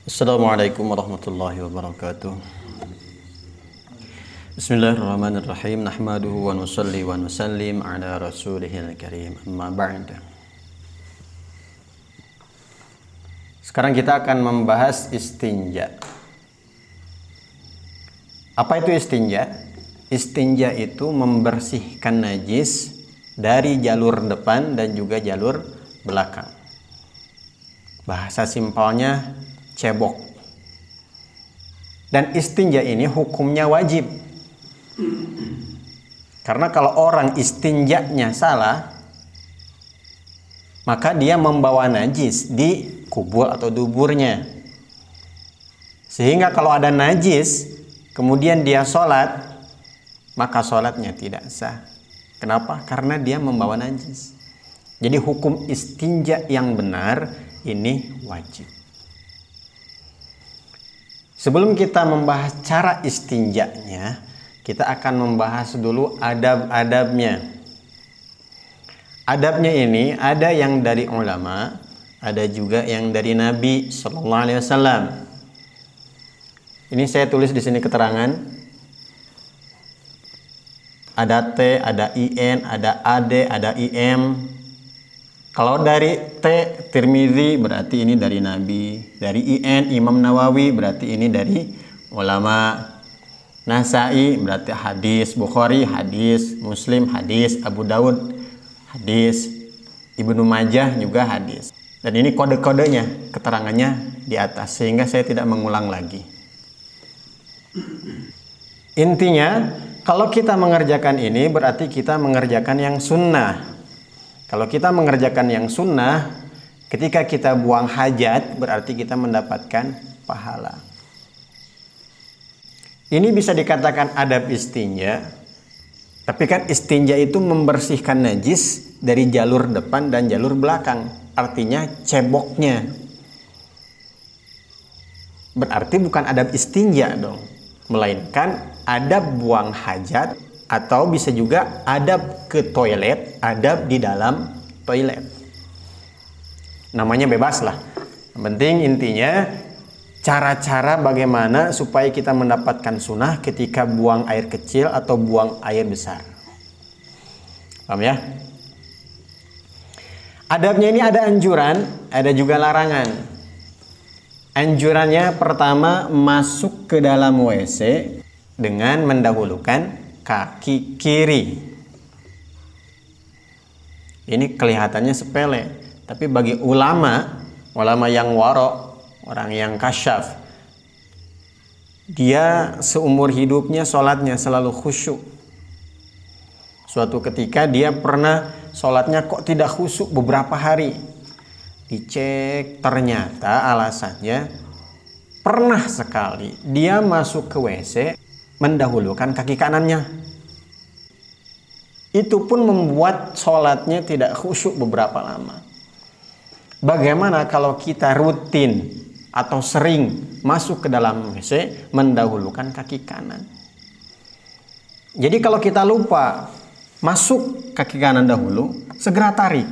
Assalamualaikum warahmatullahi wabarakatuh. Bismillahirrahmanirrahim. Nahmaduhu wa nusalli wa nusallim ala rasulihil karim. Amma ba'd. Sekarang kita akan membahas istinja. Apa itu istinja? Istinja itu membersihkan najis dari jalur depan dan juga jalur belakang. Bahasa simpelnya cebok. Dan istinja ini hukumnya wajib. Karena kalau orang istinjanya salah, maka dia membawa najis di kubul atau duburnya. Sehingga kalau ada najis, kemudian dia sholat, maka sholatnya tidak sah. Kenapa? Karena dia membawa najis. Jadi hukum istinja yang benar ini wajib. Sebelum kita membahas cara istinjanya, kita akan membahas dulu adab-adabnya. Adabnya ini ada yang dari ulama, ada juga yang dari Nabi Sallallahu Alaihi Wasallam. Ini saya tulis di sini keterangan. Ada T, ada IN, ada AD, ada IM. Kalau dari T, Tirmidzi, berarti ini dari Nabi. Dari IN, Imam Nawawi, berarti ini dari ulama. Nasai, berarti hadis. Bukhari, hadis. Muslim, hadis. Abu Daud, hadis. Ibnu Majah juga hadis. Dan ini kode-kodenya, keterangannya di atas. Sehingga saya tidak mengulang lagi. Intinya, kalau kita mengerjakan ini, berarti kita mengerjakan yang sunnah. Kalau kita mengerjakan yang sunnah, ketika kita buang hajat, berarti kita mendapatkan pahala. Ini bisa dikatakan adab istinja. Tapi kan istinja itu membersihkan najis dari jalur depan dan jalur belakang. Artinya ceboknya. Berarti bukan adab istinja dong. Melainkan adab buang hajat. Atau bisa juga adab ke toilet, adab di dalam toilet. Namanya bebas lah. Yang penting intinya cara-cara bagaimana supaya kita mendapatkan sunnah ketika buang air kecil atau buang air besar. Paham ya? Adabnya ini ada anjuran, ada juga larangan. Anjurannya pertama, masuk ke dalam WC dengan mendahulukan kaki kiri. Ini kelihatannya sepele, tapi bagi ulama yang waro, orang yang kasyaf, dia seumur hidupnya sholatnya selalu khusyuk. Suatu ketika dia pernah sholatnya kok tidak khusyuk beberapa hari. Dicek, ternyata alasannya pernah sekali dia masuk ke WC mendahulukan kaki kanannya. Itu pun membuat sholatnya tidak khusyuk beberapa lama. Bagaimana kalau kita rutin atau sering masuk ke dalam WC mendahulukan kaki kanan? Jadi kalau kita lupa masuk kaki kanan dahulu, segera tarik.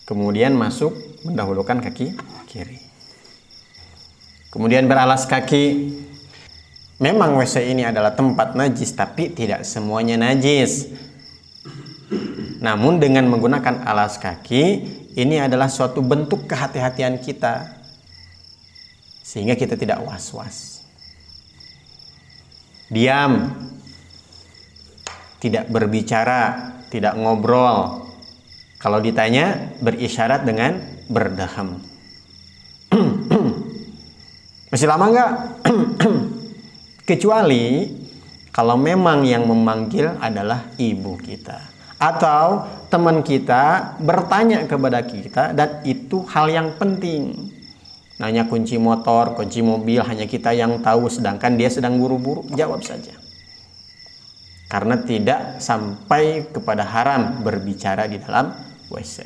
Kemudian masuk mendahulukan kaki kiri. Kemudian beralas kaki. Memang WC ini adalah tempat najis, tapi tidak semuanya najis. Namun dengan menggunakan alas kaki, ini adalah suatu bentuk kehati-hatian kita. Sehingga kita tidak was-was. Diam. Tidak berbicara, tidak ngobrol. Kalau ditanya, berisyarat dengan berdaham. Masih lama enggak? Kecuali kalau memang yang memanggil adalah ibu kita atau teman kita bertanya kepada kita dan itu hal yang penting. Nanya kunci motor, kunci mobil, hanya kita yang tahu sedangkan dia sedang buru-buru, jawab saja. Karena tidak sampai kepada haram berbicara di dalam WC.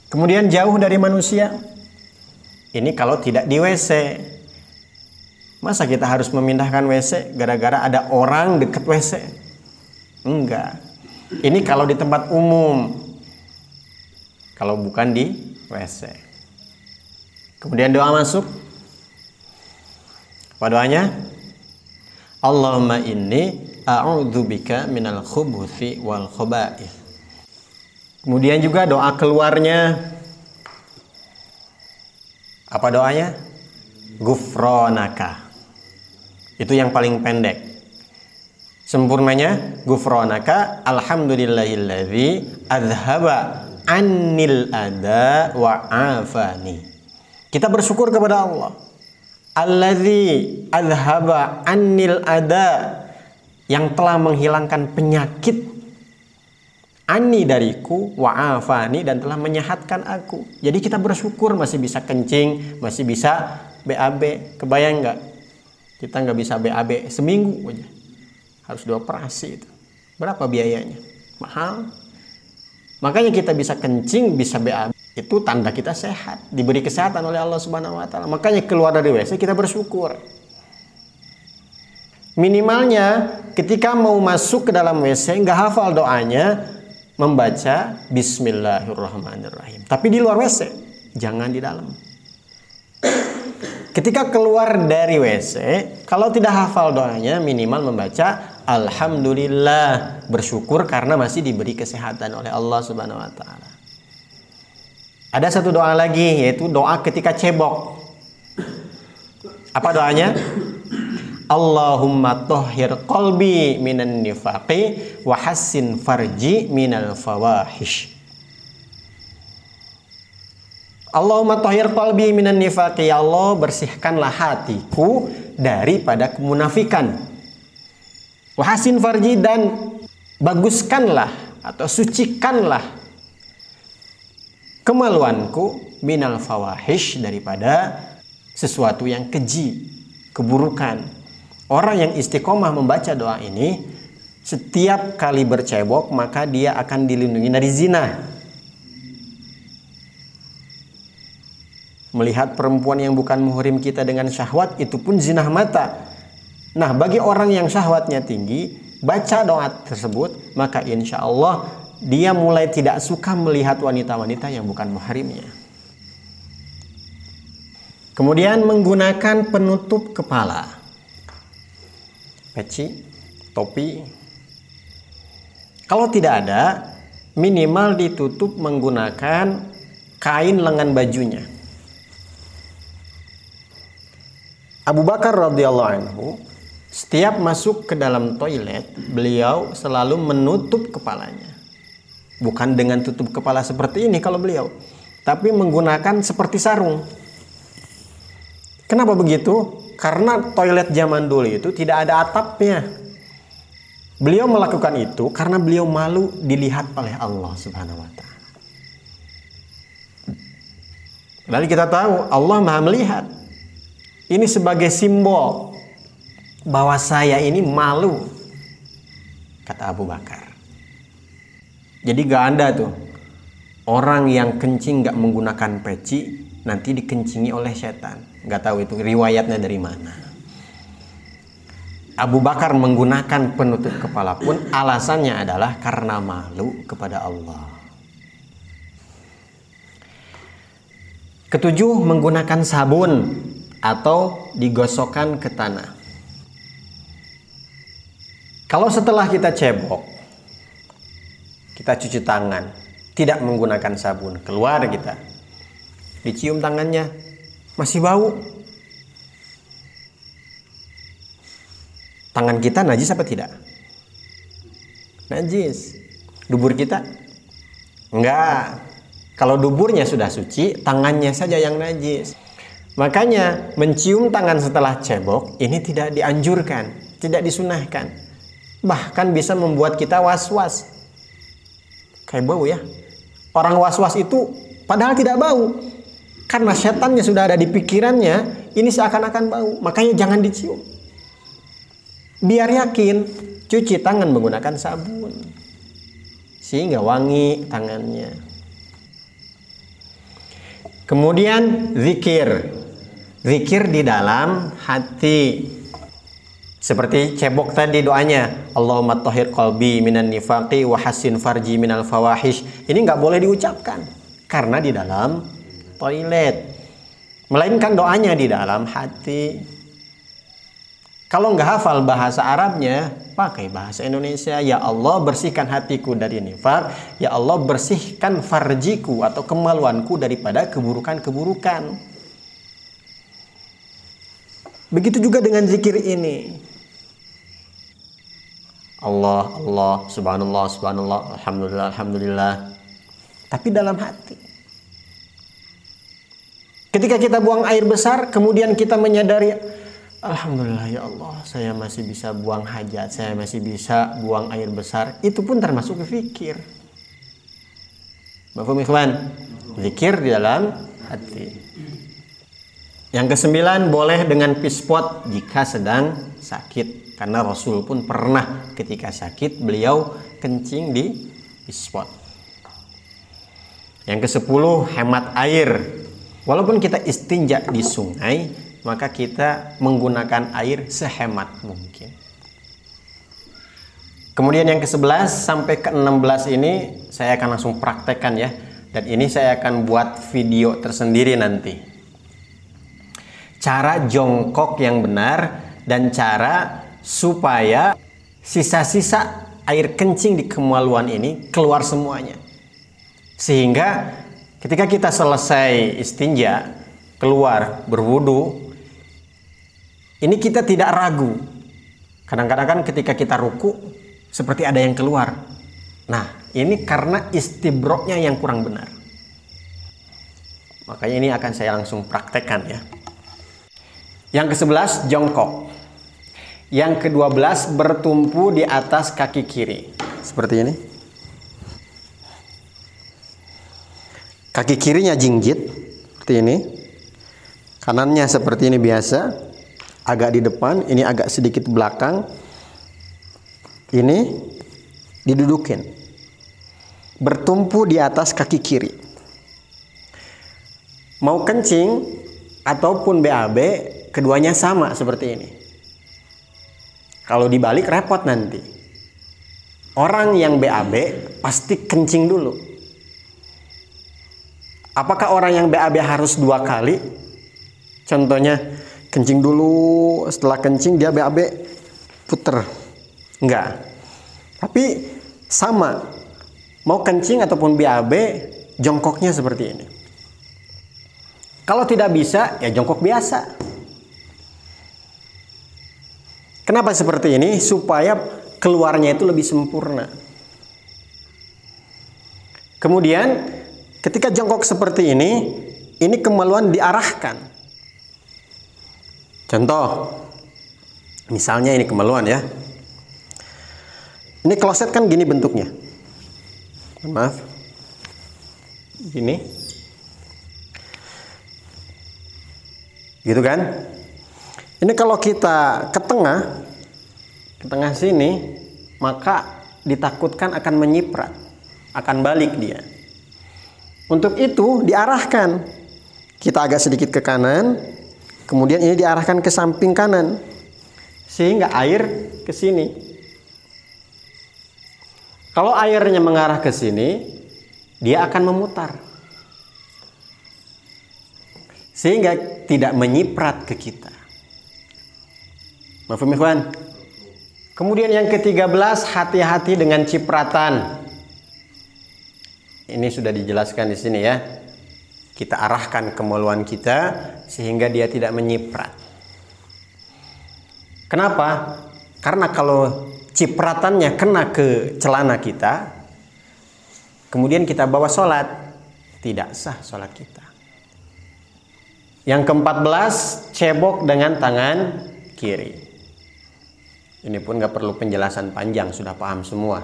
Kemudian jauh dari manusia. Ini kalau tidak di WC. Masa kita harus memindahkan WC gara-gara ada orang dekat WC? Enggak. Ini kalau di tempat umum. Kalau bukan di WC. Kemudian doa masuk. Apa doanya? Allahumma inni a'udzubika minal khubuthi wal khaba'ith. Kemudian juga doa keluarnya. Apa doanya? Gufronaka. Itu yang paling pendek. Sempurnanya gufronaka alhamdulillahilladzi azhaba annil ada wa afani. Kita bersyukur kepada Allah. Alladzi azhaba annil ada, yang telah menghilangkan penyakit, ani dariku, wa afani, dan telah menyehatkan aku. Jadi kita bersyukur masih bisa kencing, masih bisa BAB. Kebayang nggak? Kita nggak bisa BAB seminggu aja, harus dioperasi. Itu berapa biayanya? Mahal. Makanya kita bisa kencing, bisa BAB, itu tanda kita sehat, diberi kesehatan oleh Allah Subhanahu wa taala. Makanya keluar dari WC kita bersyukur. Minimalnya ketika mau masuk ke dalam WC nggak hafal doanya, membaca Bismillahirrahmanirrahim. Tapi di luar WC, jangan di dalam. Ketika keluar dari WC, kalau tidak hafal doanya, minimal membaca Alhamdulillah, bersyukur karena masih diberi kesehatan oleh Allah Subhanahu wa taala. Ada satu doa lagi, yaitu doa ketika cebok. Apa doanya? Allahumma tahhir qalbi minan nifaqi wa hassin farji minal fawahish. Allahumma tahhir qalbi minan nifaqi, ya Allah, bersihkanlah hatiku daripada kemunafikan. Wa hassin farji, dan baguskanlah atau sucikanlah kemaluanku minal fawahish, daripada sesuatu yang keji, keburukan. Orang yang istiqomah membaca doa ini setiap kali bercebok, maka dia akan dilindungi dari zina. Melihat perempuan yang bukan muhrim kita dengan syahwat, itu pun zina mata. Nah, bagi orang yang syahwatnya tinggi, baca doa tersebut, maka insya Allah dia mulai tidak suka melihat wanita-wanita yang bukan muhrimnya. Kemudian menggunakan penutup kepala, peci, topi. Kalau tidak ada, minimal ditutup menggunakan kain lengan bajunya. Abu Bakar radhiyallahu anhu, setiap masuk ke dalam toilet, beliau selalu menutup kepalanya. Bukan dengan tutup kepala seperti ini kalau beliau, tapi menggunakan seperti sarung. Kenapa begitu? Karena toilet zaman dulu itu tidak ada atapnya. Beliau melakukan itu karena beliau malu dilihat oleh Allah Subhanahu wa taala. Lalu kita tahu Allah Maha melihat. Ini sebagai simbol bahwa saya ini malu, kata Abu Bakar. Jadi gak ada tuh orang yang kencing gak menggunakan peci, nanti dikencingi oleh setan. Gak tahu itu riwayatnya dari mana. Abu Bakar menggunakan penutup kepala pun alasannya adalah karena malu kepada Allah. Ketujuh, menggunakan sabun atau digosokkan ke tanah. Kalau setelah kita cebok, kita cuci tangan, tidak menggunakan sabun, keluar kita, dicium tangannya, masih bau. Tangan kita najis apa tidak? Najis. Dubur kita? Enggak. Kalau duburnya sudah suci, tangannya saja yang najis. Makanya mencium tangan setelah cebok ini tidak dianjurkan, tidak disunahkan. Bahkan bisa membuat kita was-was. Kayak bau ya. Orang was-was itu padahal tidak bau. Karena setannya sudah ada di pikirannya, ini seakan-akan bau. Makanya jangan dicium. Biar yakin, cuci tangan menggunakan sabun. Sehingga wangi tangannya. Kemudian zikir. Zikir di dalam hati. Seperti cebok tadi doanya, Allahumma tahhir qalbi minan nifaqi wa hassin farji minal fawahish. Ini nggak boleh diucapkan karena di dalam toilet, melainkan doanya di dalam hati. Kalau nggak hafal bahasa Arabnya, pakai bahasa Indonesia. Ya Allah, bersihkan hatiku dari nifak. Ya Allah, bersihkan farjiku atau kemaluanku daripada keburukan-keburukan. Begitu juga dengan zikir ini. Allah, Allah, subhanallah, subhanallah, alhamdulillah, alhamdulillah. Tapi dalam hati. Ketika kita buang air besar, kemudian kita menyadari, alhamdulillah ya Allah, saya masih bisa buang hajat, saya masih bisa buang air besar. Itu pun termasuk zikir. Mafhum ikhwan? Zikir di dalam hati. Yang ke-9, boleh dengan pispot jika sedang sakit. Karena Rasul pun pernah ketika sakit beliau kencing di pispot. Yang ke-10, hemat air. Walaupun kita istinja di sungai, maka kita menggunakan air sehemat mungkin. Kemudian yang ke-11 sampai ke-16 ini saya akan langsung praktekkan ya. Dan ini saya akan buat video tersendiri nanti. Cara jongkok yang benar dan cara supaya sisa-sisa air kencing di kemaluan ini keluar semuanya. Sehingga ketika kita selesai istinja, keluar berwudu, ini kita tidak ragu. Kadang-kadang kan ketika kita ruku seperti ada yang keluar. Nah, ini karena istibroknya yang kurang benar. Makanya ini akan saya langsung praktekkan ya. Yang ke-11, jongkok. Yang ke-12, bertumpu di atas kaki kiri. Seperti ini. Kaki kirinya jingjit. Seperti ini. Kanannya seperti ini biasa. Agak di depan. Ini agak sedikit belakang. Ini didudukin. Bertumpu di atas kaki kiri. Mau kencing ataupun BAB, keduanya sama seperti ini. Kalau dibalik repot nanti. Orang yang BAB pasti kencing dulu. Apakah orang yang BAB harus 2 kali? Contohnya kencing dulu, setelah kencing dia BAB puter. Enggak. Tapi sama. Mau kencing ataupun BAB, jongkoknya seperti ini. Kalau tidak bisa, ya jongkok biasa. Kenapa seperti ini? Supaya keluarnya itu lebih sempurna. Kemudian ketika jongkok seperti ini kemaluan diarahkan. Contoh, misalnya ini kemaluan ya. Ini kloset kan gini bentuknya. Maaf. Gini. Gitu kan? Ini kalau kita ke tengah sini, maka ditakutkan akan menyiprat, akan balik dia. Untuk itu diarahkan. Kita agak sedikit ke kanan, kemudian ini diarahkan ke samping kanan, sehingga air ke sini. Kalau airnya mengarah ke sini, dia akan memutar. Sehingga tidak menyiprat ke kita. Mafhum ikhwan? Kemudian yang ke-13, hati-hati dengan cipratan. Ini sudah dijelaskan di sini ya. Kita arahkan kemaluan kita sehingga dia tidak menyiprat. Kenapa? Karena kalau cipratannya kena ke celana kita, kemudian kita bawa sholat, tidak sah sholat kita. Yang ke-14, cebok dengan tangan kiri. Ini pun gak perlu penjelasan panjang, sudah paham semua.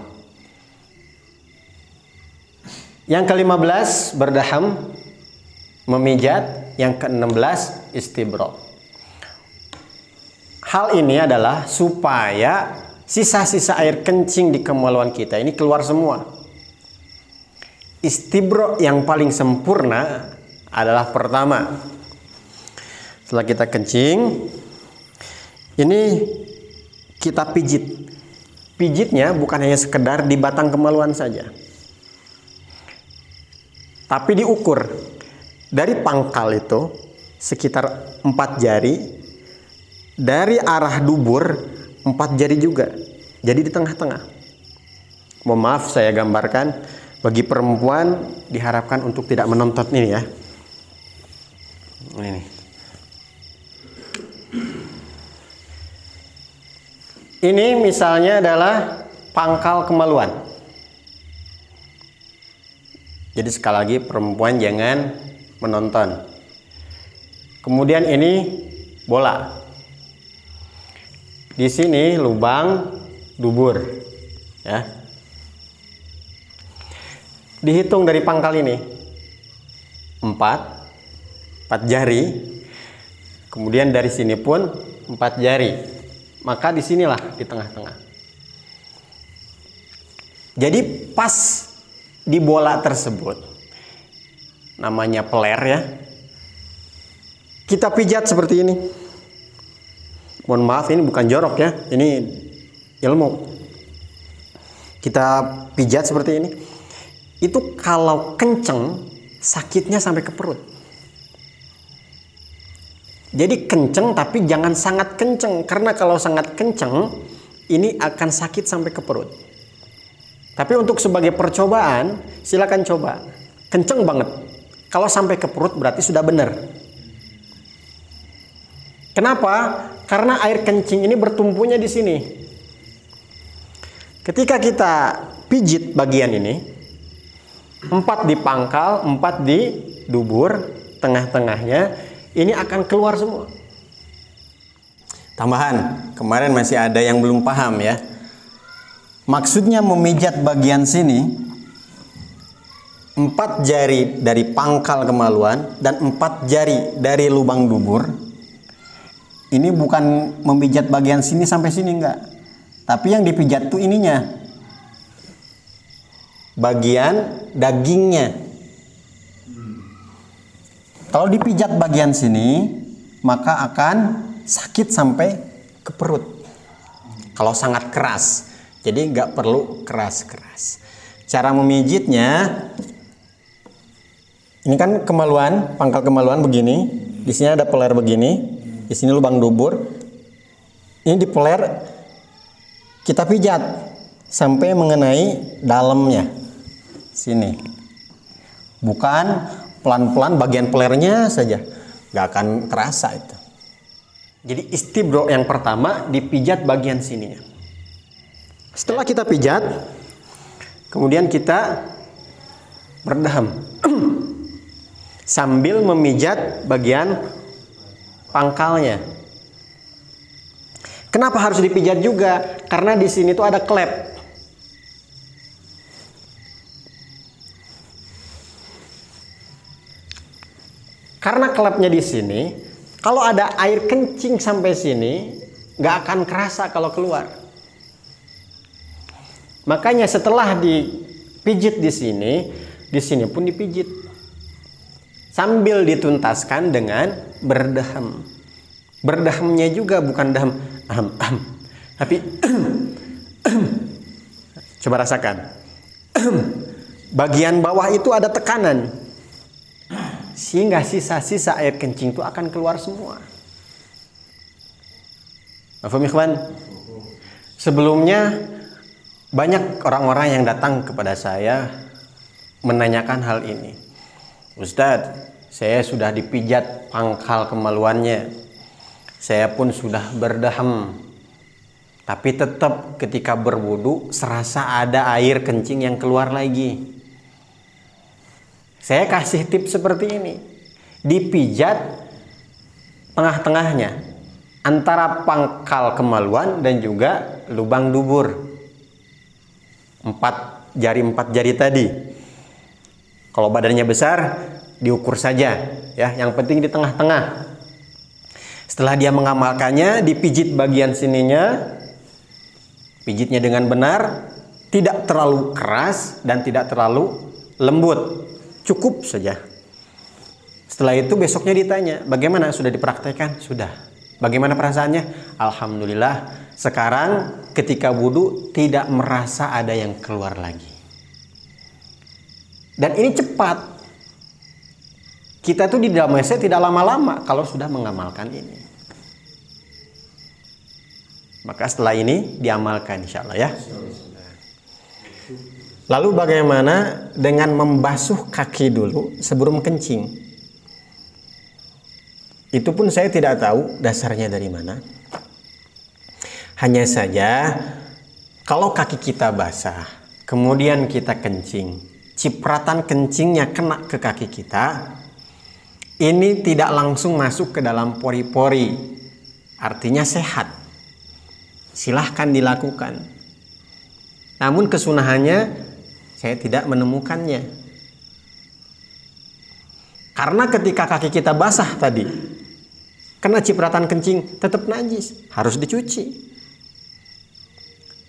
Yang ke-15, berdaham, memijat. Yang ke-16, istibro. Hal ini adalah supaya sisa-sisa air kencing di kemaluan kita ini keluar semua. Istibro yang paling sempurna adalah pertama, setelah kita kencing, ini kita pijit. Pijitnya bukan hanya sekedar di batang kemaluan saja, tapi diukur. Dari pangkal itu sekitar 4 jari, dari arah dubur 4 jari juga. Jadi di tengah-tengah. Mohon maaf saya gambarkan, bagi perempuan diharapkan untuk tidak menonton ini ya. Ini. Ini misalnya adalah pangkal kemaluan. Jadi sekali lagi perempuan jangan menonton. Kemudian ini bola. Di sini lubang dubur, ya. Dihitung dari pangkal ini 4 jari. Kemudian dari sini pun 4 jari. Maka disinilah di tengah-tengah. Jadi pas di bola tersebut, namanya peler ya, kita pijat seperti ini. Mohon maaf ini bukan jorok ya, ini ilmu. Kita pijat seperti ini. Itu kalau kenceng sakitnya sampai ke perut. Jadi kenceng tapi jangan sangat kenceng, karena kalau sangat kenceng ini akan sakit sampai ke perut. Tapi untuk sebagai percobaan silakan coba kenceng banget. Kalau sampai ke perut berarti sudah benar. Kenapa? Karena air kencing ini bertumpunya di sini. Ketika kita pijit bagian ini, 4 di pangkal, 4 di dubur, tengah-tengahnya, ini akan keluar semua. Tambahan, kemarin masih ada yang belum paham ya. Maksudnya memijat bagian sini, 4 jari dari pangkal kemaluan dan 4 jari dari lubang dubur. Ini bukan memijat bagian sini sampai sini, enggak. Tapi yang dipijat tuh ininya, bagian dagingnya. Kalau dipijat bagian sini, maka akan sakit sampai ke perut. Kalau sangat keras. Jadi nggak perlu keras-keras. Cara memijitnya, ini kan kemaluan, pangkal kemaluan begini. Di sini ada peler begini. Di sini lubang dubur. Ini di peler kita pijat sampai mengenai dalamnya. Sini. Bukan pelan-pelan bagian pelernya saja. Nggak akan terasa itu. Jadi istibro yang pertama dipijat bagian sininya. Setelah kita pijat, kemudian kita berdaham sambil memijat bagian pangkalnya. Kenapa harus dipijat juga? Karena di sini tuh ada klep. Karena klepnya di sini, kalau ada air kencing sampai sini, nggak akan kerasa kalau keluar. Makanya setelah dipijit di sini pun dipijit. Sambil dituntaskan dengan berdaham. Berdahamnya juga bukan daham, tapi coba rasakan. Bagian bawah itu ada tekanan. Sehingga sisa-sisa air kencing itu akan keluar semua. Mafhum ikhwan? Sebelumnya banyak orang-orang yang datang kepada saya menanyakan hal ini. Ustadz, saya sudah dipijat pangkal kemaluannya. Saya pun sudah berdaham. Tapi tetap ketika berwudu serasa ada air kencing yang keluar lagi. Saya kasih tips seperti ini. Dipijat tengah-tengahnya antara pangkal kemaluan dan juga lubang dubur. 4 jari tadi. Kalau badannya besar diukur saja ya, yang penting di tengah-tengah. Setelah dia mengamalkannya, dipijit bagian sininya. Pijitnya dengan benar, tidak terlalu keras dan tidak terlalu lembut. Cukup saja. Setelah itu besoknya ditanya, bagaimana, sudah dipraktekkan? Sudah. Bagaimana perasaannya? Alhamdulillah, sekarang ketika wudhu tidak merasa ada yang keluar lagi. Dan ini cepat. Kita tuh di dalam WC tidak lama-lama kalau sudah mengamalkan ini. Maka setelah ini diamalkan insya Allah ya. Lalu bagaimana dengan membasuh kaki dulu sebelum kencing? Itu pun saya tidak tahu dasarnya dari mana. Hanya saja kalau kaki kita basah, kemudian kita kencing, cipratan kencingnya kena ke kaki kita, ini tidak langsung masuk ke dalam pori-pori, artinya sehat. Silahkan dilakukan. Namun kesunahannya saya tidak menemukannya. Karena ketika kaki kita basah tadi, kena cipratan kencing, tetap najis, harus dicuci.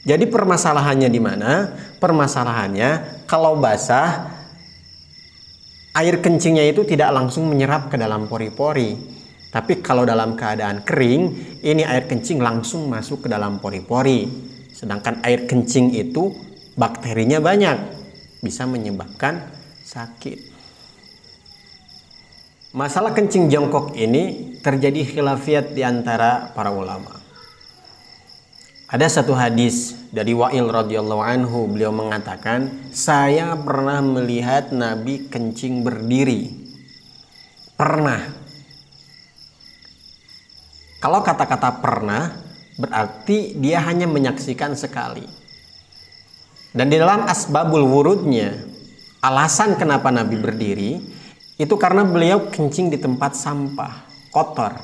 Jadi permasalahannya di mana? Permasalahannya kalau basah, air kencingnya itu tidak langsung menyerap ke dalam pori-pori. Tapi kalau dalam keadaan kering, ini air kencing langsung masuk ke dalam pori-pori. Sedangkan air kencing itu bakterinya banyak, bisa menyebabkan sakit. Masalah kencing jongkok ini terjadi khilafiyat di antara para ulama. Ada satu hadis dari Wa'il radhiyallahu anhu, beliau mengatakan, saya pernah melihat Nabi kencing berdiri. Pernah. Kalau kata-kata pernah, berarti dia hanya menyaksikan sekali. Dan di dalam asbabul wurudnya, alasan kenapa Nabi berdiri, itu karena beliau kencing di tempat sampah, kotor.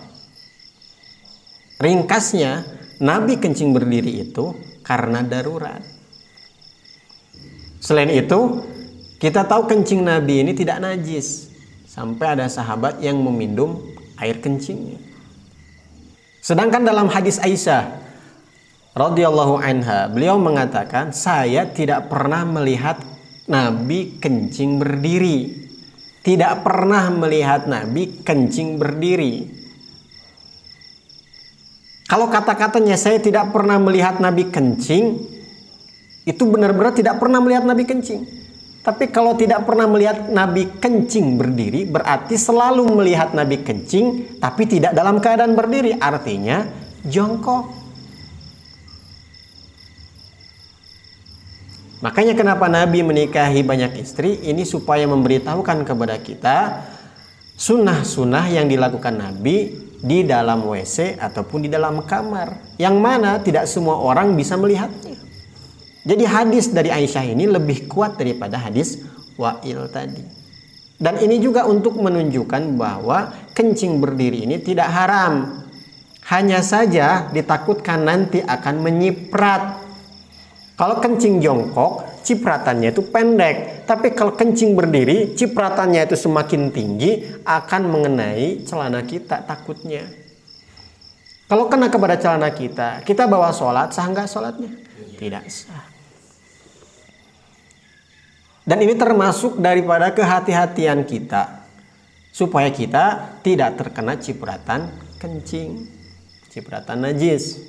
Ringkasnya, Nabi kencing berdiri itu karena darurat. Selain itu, kita tahu kencing Nabi ini tidak najis. Sampai ada sahabat yang meminum air kencingnya. Sedangkan dalam hadis Aisyah radhiyallahu anha, beliau mengatakan, saya tidak pernah melihat Nabi kencing berdiri. Tidak pernah melihat Nabi kencing berdiri. Kalau kata-katanya saya tidak pernah melihat Nabi kencing, itu benar-benar tidak pernah melihat Nabi kencing. Tapi kalau tidak pernah melihat Nabi kencing berdiri, berarti selalu melihat Nabi kencing, tapi tidak dalam keadaan berdiri. Artinya jongkok. Makanya kenapa Nabi menikahi banyak istri, ini supaya memberitahukan kepada kita sunnah-sunnah yang dilakukan Nabi di dalam WC ataupun di dalam kamar, yang mana tidak semua orang bisa melihatnya. Jadi hadis dari Aisyah ini lebih kuat daripada hadis Wa'il tadi. Dan ini juga untuk menunjukkan bahwa kencing berdiri ini tidak haram. Hanya saja ditakutkan nanti akan menyiprat. Kalau kencing jongkok, cipratannya itu pendek. Tapi kalau kencing berdiri, cipratannya itu semakin tinggi, akan mengenai celana kita takutnya. Kalau kena kepada celana kita bawa sholat, sah nggak sholatnya? Tidak sah. Dan ini termasuk daripada kehati-hatian kita, supaya kita tidak terkena cipratan kencing, cipratan najis.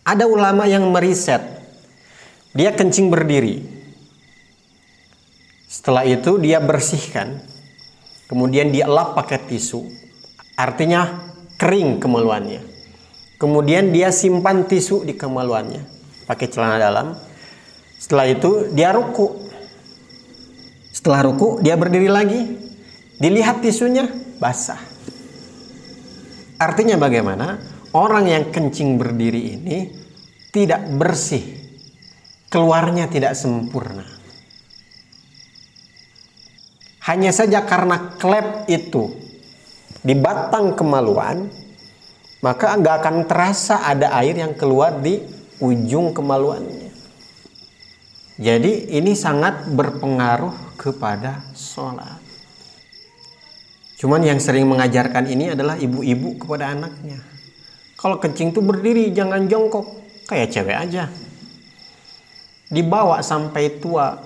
Ada ulama yang meriset, dia kencing berdiri. Setelah itu dia bersihkan, kemudian dia lap pakai tisu, artinya kering kemaluannya. Kemudian dia simpan tisu di kemaluannya, pakai celana dalam. Setelah itu dia ruku. Setelah ruku dia berdiri lagi, dilihat tisunya basah. Artinya bagaimana? Orang yang kencing berdiri ini tidak bersih, keluarnya tidak sempurna. Hanya saja karena klep itu di batang kemaluan, maka nggak akan terasa ada air yang keluar di ujung kemaluannya. Jadi ini sangat berpengaruh kepada sholat. Cuman yang sering mengajarkan ini adalah ibu-ibu kepada anaknya. Kalau kencing tuh berdiri, jangan jongkok. Kayak cewek aja. Dibawa sampai tua.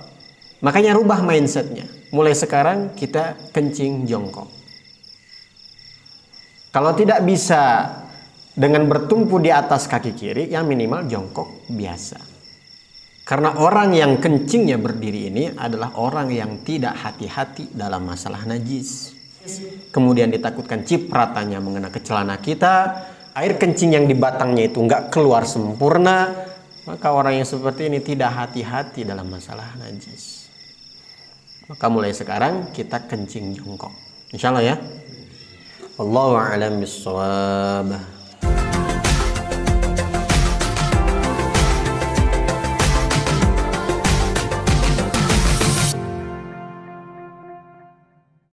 Makanya rubah mindsetnya. Mulai sekarang kita kencing jongkok. Kalau tidak bisa dengan bertumpu di atas kaki kiri, yang minimal jongkok biasa. Karena orang yang kencingnya berdiri ini adalah orang yang tidak hati-hati dalam masalah najis. kemudian ditakutkan cipratannya mengena ke celana kita, air kencing yang di batangnya itu nggak keluar sempurna, maka orang yang seperti ini tidak hati-hati dalam masalah najis. Maka mulai sekarang kita kencing jongkok, insya Allah ya. Wallahu a'lam bishawab.